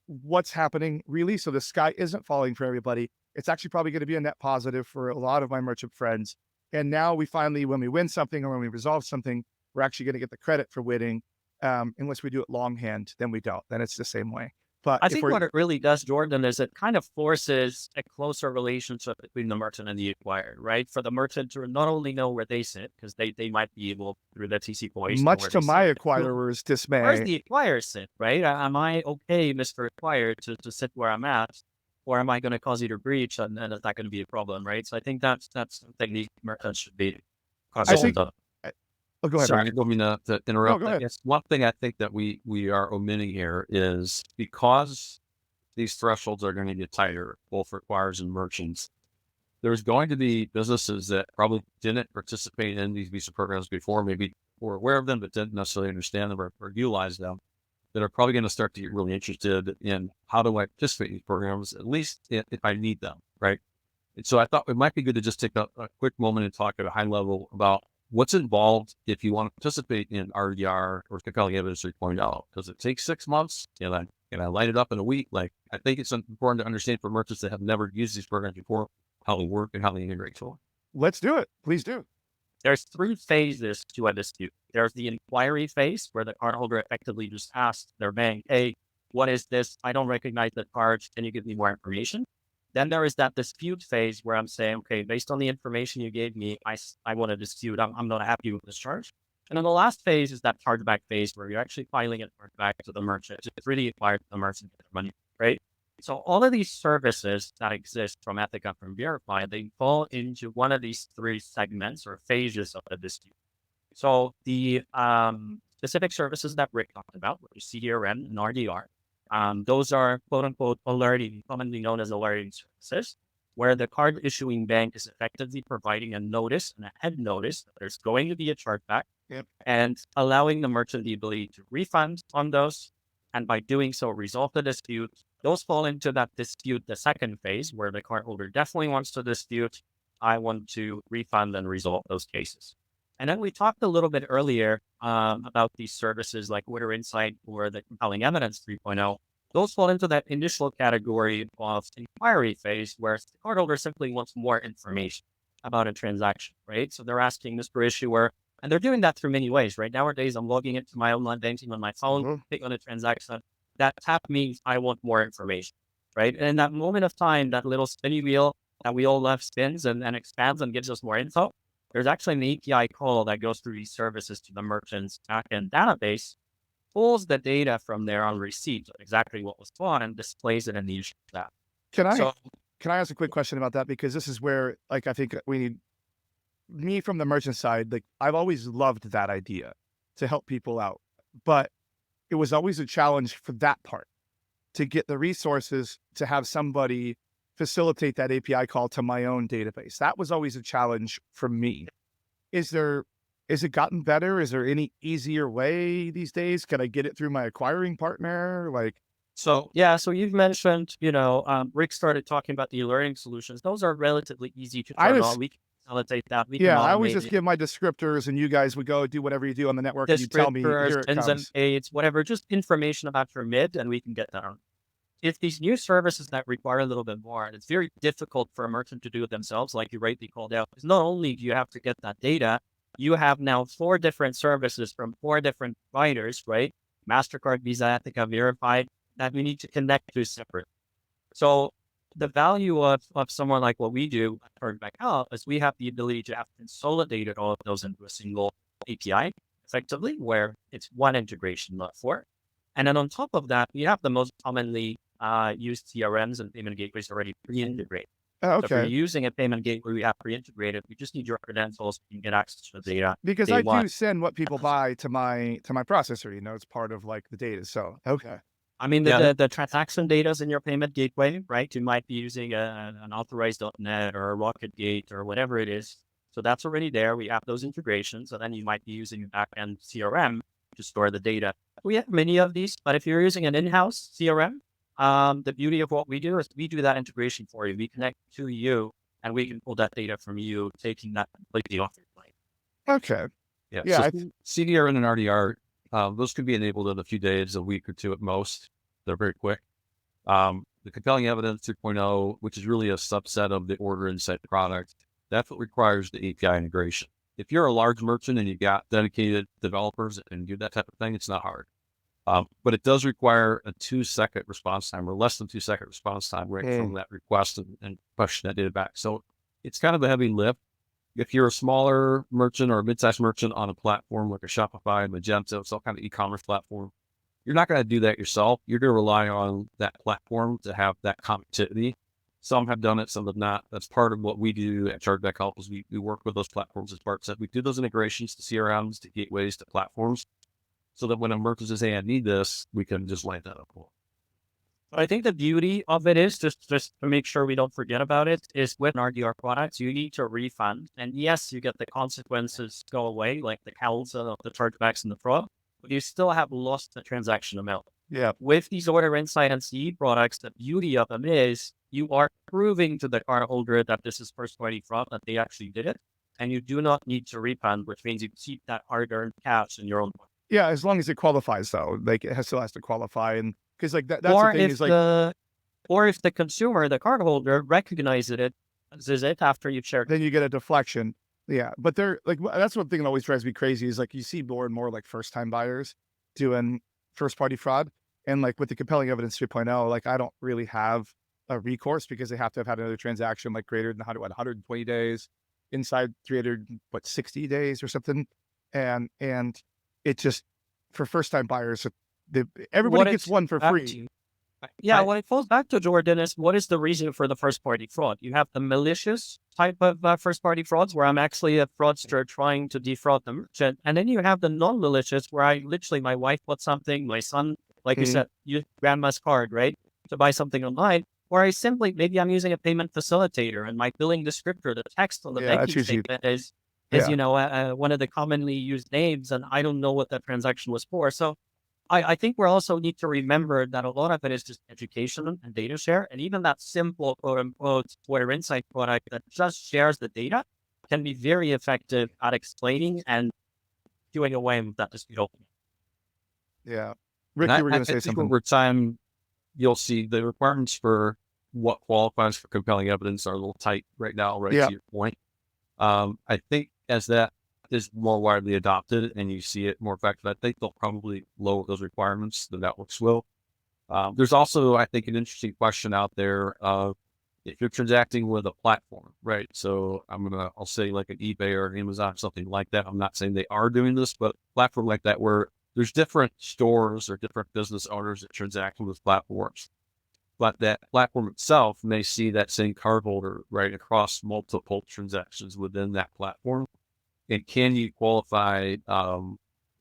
A: what's happening really. So the sky isn't falling for everybody. It's actually probably going to be a net positive for a lot of my merchant friends. And now we finally, when we win something or when we resolve something, we're actually going to get the credit for winning. Unless we do it longhand, then we don't. Then it's the same way. But
C: I think what it really does, Jordan, is it kind of forces a closer relationship between the merchant and the acquirer, right? For the merchant to not only know where they sit, because they might be able through the TC voice.
A: Much to my acquirer's dismay.
C: Where's the acquirer sit, right? Am I okay, Mr. Acquirer, to sit where I'm at? Or am I going to cause you to breach and it's not going to be a problem, right? So I think that's something the merchant should be cognizant of.
A: Oh, go ahead.
B: Sorry, I don't mean to interrupt.
A: No, go ahead.
B: Yes, one thing I think that we are omitting here is because these thresholds are going to get tighter, both for acquirers and merchants, there's going to be businesses that probably didn't participate in these Visa programs before, maybe were aware of them, but didn't necessarily understand them or utilize them, that are probably going to start to get really interested in how do I participate in these programs, at least if I need them, right? And so I thought it might be good to just take a quick moment and talk at a high level about what's involved if you want to participate in RDR or compelling evidence 3.0. Does it take 6 months? Can I light it up in a week? Like, I think it's important to understand for merchants that have never used these programs before, how they work and how they integrate to them.
A: Let's do it. Please do.
C: There's 3 phases to a dispute. There's the inquiry phase where the cardholder effectively just asks their bank, hey, what is this? I don't recognize the card. Can you give me more information? Then there is that dispute phase where I'm saying, okay, based on the information you gave me, I want to dispute. I'm not happy with this charge. And then the last phase is that chargeback phase where you're actually filing it back to the merchant. It's really acquired to the merchant to get their money, right? So all of these services that exist from Ethica, from Verify, they fall into one of these 3 segments or phases of the dispute. So the specific services that Rick talked about, which is CRM and RDR, those are quote unquote alerting, commonly known as alerting services, where the card issuing bank is effectively providing a notice and a head notice that there's going to be a chargeback and allowing the merchant the ability to refund on those. And by doing so, resolve the dispute. Those fall into that dispute, the second phase, where the cardholder definitely wants to dispute. I want to refund and resolve those cases. And then we talked a little bit earlier about these services like Order Insight or the Compelling Evidence 3.0. Those fall into that initial category of inquiry phase, where the cardholder simply wants more information about a transaction, right? So they're asking Mr. Issuer, and they're doing that through many ways, right? Nowadays, I'm logging into my online banking on my phone, click on a transaction. That tap means I want more information. right? And in that moment of time, that little spinny wheel that we all love spins and expands and gives us more info. There's actually an API call that goes through these services to the merchant's backend database, pulls the data from there on receipt, exactly what was bought, and displays it in the issue app.
A: Can I
C: So
A: can I ask a quick question about that? Because this is where, like, I think we need me from the merchant side. Like, I've always loved that idea to help people out, but it was always a challenge for that part to get the resources to have somebody facilitate that API call to my own database. That was always a challenge for me. Is there, is it gotten better? Is there any easier way these days? Can I get it through my acquiring partner? Like,
C: So you've mentioned, Rick started talking about the alerting solutions. Those are relatively easy to
A: I
C: turn
A: just,
C: on. We can facilitate that. We can
A: yeah, I always
C: automate
A: just
C: it.
A: give my descriptors and you guys would go do whatever you do on the network and you tell me,
C: Descriptors,
A: here it
C: pins and
A: comes.
C: aids, whatever, just information about your mid, and we can get that on. If these new services that require a little bit more, and it's very difficult for a merchant to do it themselves, like you rightly called out, because not only do you have to get that data, you have now 4 different services from 4 different providers, right? MasterCard, Visa, Ethica, Verified, that we need to connect to separate. So the value of someone like what we do at ChargebackHelp is we have the ability to have consolidated all of those into a single API effectively, where it's one integration, not 4. And then on top of that, we have the most commonly used CRMs and payment gateways already pre-integrated.
A: Oh,
C: So if you're
A: okay.
C: using a payment gateway we have pre-integrated, we just need your credentials. You can get access to the data
A: Because
C: day
A: I
C: one.
A: do send what people buy to my processor, it's part of like the data. So, okay.
C: I mean,
B: Yeah.
C: the transaction data is in your payment gateway, right? You might be using an authorized.net or a Rocketgate or whatever it is. So that's already there. We have those integrations. And then you might be using a backend CRM to store the data. We have many of these, but if you're using an in-house CRM, the beauty of what we do is we do that integration for you. We connect to you and we can pull that data from you, taking that completely off your plate.
A: Okay.
B: Yeah.
A: Yeah.
B: So CDR and RDR, those could be enabled in a few days, a week or two at most. They're very quick. The compelling evidence 2.0, which is really a subset of the order insight product, that's what requires the API integration. If you're a large merchant and you've got dedicated developers and do that type of thing, it's not hard. But it does require a 2-second response time or less than 2-second response time right from that request and pushing that data back. So it's kind of a heavy lift. If you're a smaller merchant or a mid-sized merchant on a platform like a Shopify, Magento, some kind of e-commerce platform, you're not going to do that yourself. You're going to rely on that platform to have that connectivity. Some have done it, some have not. That's part of what we do at ChargebackHelp is we work with those platforms as Bart said. We do those integrations to CRMs, to gateways, to platforms, so that when a merchant says, hey, I need this, we can just light that up.
C: I think the beauty of it is just to make sure we don't forget about it is with RDR products, you need to refund. And yes, you get the consequences go away, like the CALs, the chargebacks and the fraud, but you still have lost the transaction amount.
A: Yeah.
C: With these order insight and CE products, the beauty of them is you are proving to the cardholder that this is first party fraud, that they actually did it. And you do not need to refund, which means you keep that hard earned cash in your own pocket.
A: Yeah. As long as it qualifies though, like still has to qualify. And because like that's the
C: Or
A: thing
C: if
A: is like,
C: or if the consumer, the cardholder, recognizes it after you've shared.
A: then you get a deflection. Yeah. But they're like, that's one thing that always drives me crazy is like, you see more and more like first time buyers doing first party fraud. And like with the compelling evidence 2.0, like I don't really have a recourse because they have to have had another transaction like greater than 120 days inside 360 days or something. And it just, for first time buyers, everybody gets one for free.
C: Yeah, what it falls back to, Jordan, is what is the reason for the first party fraud? You have the malicious type of first party frauds where I'm actually a fraudster trying to defraud the merchant. And then you have the non malicious where I literally, my wife bought something, my son, like you said, use grandma's card, right? To buy something online. Or I simply, maybe I'm using a payment facilitator and my billing descriptor, the text on the banking statement is one of the commonly used names, and I don't know what that transaction was for. So I think we also need to remember that a lot of it is just education and data share. And even that simple, quote unquote, Order Insight product that just shares the data can be very effective at explaining and doing away with that dispute opening.
A: Yeah. Rick, you were going to say something.
B: Over time, you'll see the requirements for what qualifies for compelling evidence are a little tight right now, right to your point. I think as that is more widely adopted and you see it more effective, I think they'll probably lower those requirements. The networks will. There's also, I think, an interesting question out there of if you're transacting with a platform, right? So I'll say like an eBay or an Amazon, something like that. I'm not saying they are doing this, but a platform like that where there's different stores or different business owners that transact with platforms. But that platform itself may see that same cardholder right across multiple transactions within that platform. And can you qualify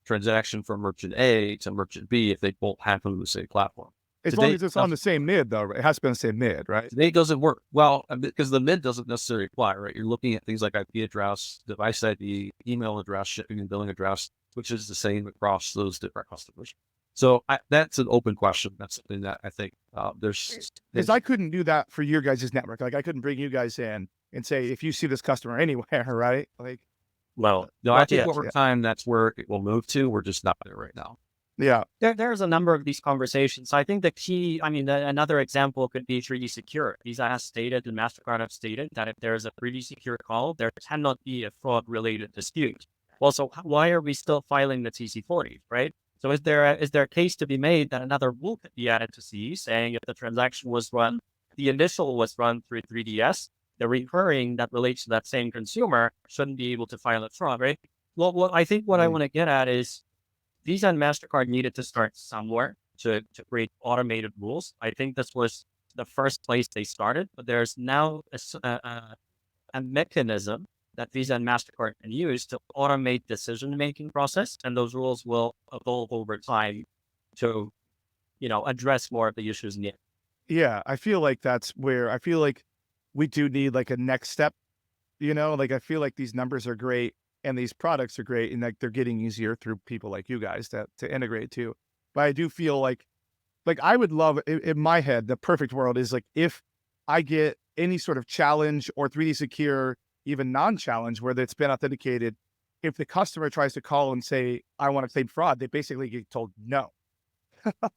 B: transaction from merchant A to merchant B if they both happen on the same platform?
A: As long
B: Today,
A: as it's on the same mid, though, right? It has to be on the same mid, right?
B: today doesn't work well because the mid doesn't necessarily apply, right? You're looking at things like IP address, device ID, email address, shipping and billing address, which is the same across those different customers. So that's an open question. That's something that I think
A: Because I couldn't do that for your guys' network. Like I couldn't bring you guys in and say, if you see this customer anywhere, right? Like,
C: Well,
B: no, I think
C: yeah,
B: over time that's where it will move to. We're just not there right now.
A: yeah,
C: there's a number of these conversations. I think the key, I mean, another example could be 3D Secure. Visa has stated and MasterCard have stated that if there's a 3D Secure call, there cannot be a fraud-related dispute. Well, so why are we still filing the TC40, right? So is there a case to be made that another rule could be added to C, saying if the transaction was run, the initial was run through 3DS, the recurring that relates to that same consumer shouldn't be able to file a fraud, right? Well, I think what I want to get at is Visa and MasterCard needed to start somewhere to create automated rules. I think this was the first place they started, but there's now a mechanism that Visa and MasterCard can use to automate decision-making process, and those rules will evolve over time to, address more of the issues needed.
A: yeah. I feel like that's where I feel like we do need like a next step. Like I feel like these numbers are great and these products are great, and like they're getting easier through people like you guys to integrate to. But I do feel like I would love in my head, the perfect world is like if I get any sort of challenge or 3D secure, even non-challenge where it's been authenticated, if the customer tries to call and say, I want to claim fraud, they basically get told no.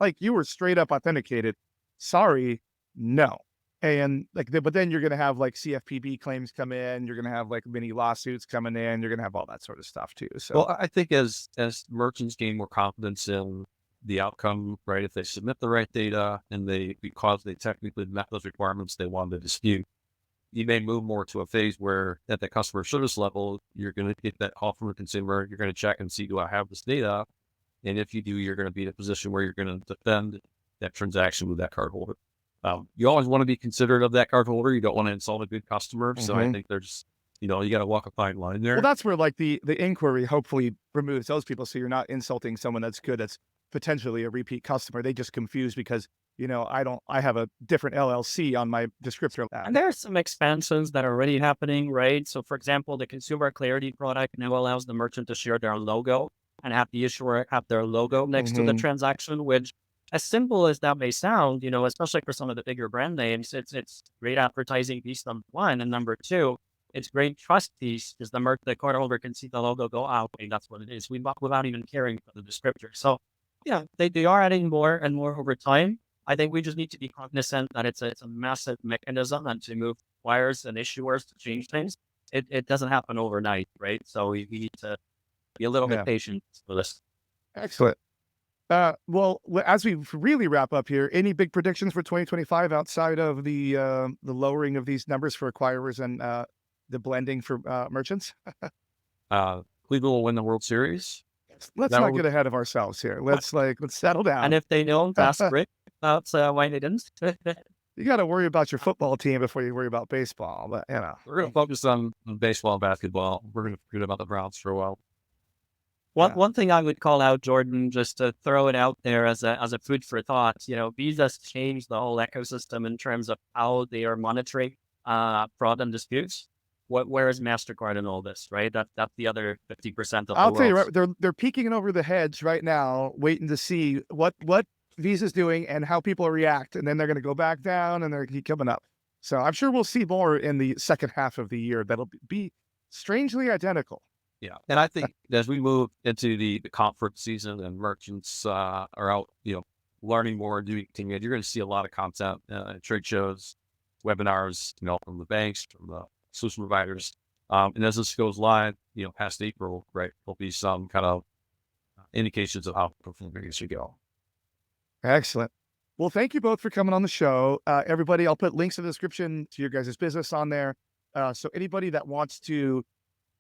A: Like you were straight up authenticated. Sorry, no. And like, but then you're going to have like CFPB claims come in. You're going to have like mini lawsuits coming in. You're going to have all that sort of stuff too. So,
B: Well, I think as merchants gain more confidence in the outcome, right? If they submit the right data and because they technically met those requirements they wanted to dispute, you may move more to a phase where at the customer service level, you're going to get that call from the consumer. You're going to check and see, do I have this data? And if you do, you're going to be in a position where you're going to defend that transaction with that cardholder. You always want to be considerate of that cardholder. You don't want to insult a good customer. So I think there's, you got to walk a fine line there.
A: well, that's where like the inquiry hopefully removes those people. So you're not insulting someone that's good, that's potentially a repeat customer. They just confused because, I have a different LLC on my descriptor.
C: And there are some expansions that are already happening, right? So for example, the consumer clarity product now allows the merchant to share their logo and have the issuer have their logo next to the transaction, which as simple as that may sound, especially for some of the bigger brand names, it's great advertising piece, number one. And number two, it's great trust piece because the cardholder can see the logo go out. Okay, that's what it is. Without even caring for the descriptor. So yeah, they are adding more and more over time. I think we just need to be cognizant that it's a massive mechanism, and to move wires and issuers to change things, it doesn't happen overnight, right? So we need to be a little bit patient with this.
A: Excellent. Well, as we really wrap up here, any big predictions for 2025 outside of the lowering of these numbers for acquirers and the blending for merchants?
B: Cleveland will win the World Series.
A: Let's not get ahead of ourselves here. Let's settle down.
C: And if they don't, ask Rick about why they didn't.
A: You got to worry about your football team before you worry about baseball. But
B: we're going to focus on baseball and basketball. We're going to forget about the Browns for a while.
C: One thing I would call out, Jordan, just to throw it out there as a food for thought, Visa's changed the whole ecosystem in terms of how they are monitoring fraud and disputes. Where is MasterCard in all this, right? That's the other 50% of the
A: I'll tell you,
C: world.
A: right, they're peeking over the hedge right now, waiting to see what Visa's doing and how people react, and then they're going to go back down and they're going to keep coming up. So I'm sure we'll see more in the second half of the year that'll be strangely identical.
B: Yeah, and I think as we move into the conference season and merchants are out, learning more and doing things, you're going to see a lot of content, trade shows, webinars, from the banks, from the solution providers. And as this goes live, past April, right, there'll be some kind of indications of how performance should go.
A: Excellent. Well, thank you both for coming on the show. Everybody, I'll put links in the description to your guys' business on there. So anybody that wants to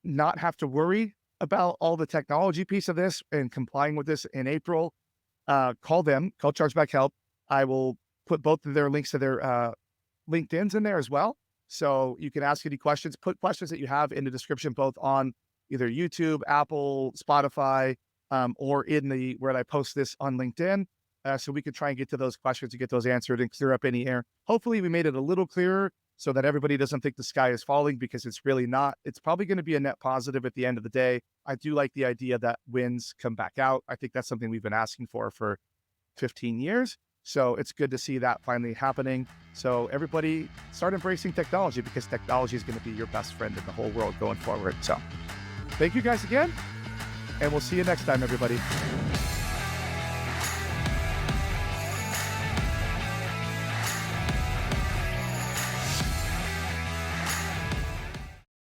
A: not have to worry about all the technology piece of this and complying with this in April, call ChargebackHelp. I will put both of their links to their LinkedIn's in there as well. So you can ask any questions, put questions that you have in the description, both on either YouTube, Apple, Spotify, or in the where I post this on LinkedIn. So we can try and get to those questions and get those answered and clear up any air. Hopefully we made it a little clearer so that everybody doesn't think the sky is falling, because it's really not. It's probably going to be a net positive at the end of the day. I do like the idea that winds come back out. I think that's something we've been asking for 15 years. So it's good to see that finally happening. So everybody start embracing technology, because technology is going to be your best friend in the whole world going forward. So thank you guys again, and we'll see you next time, everybody.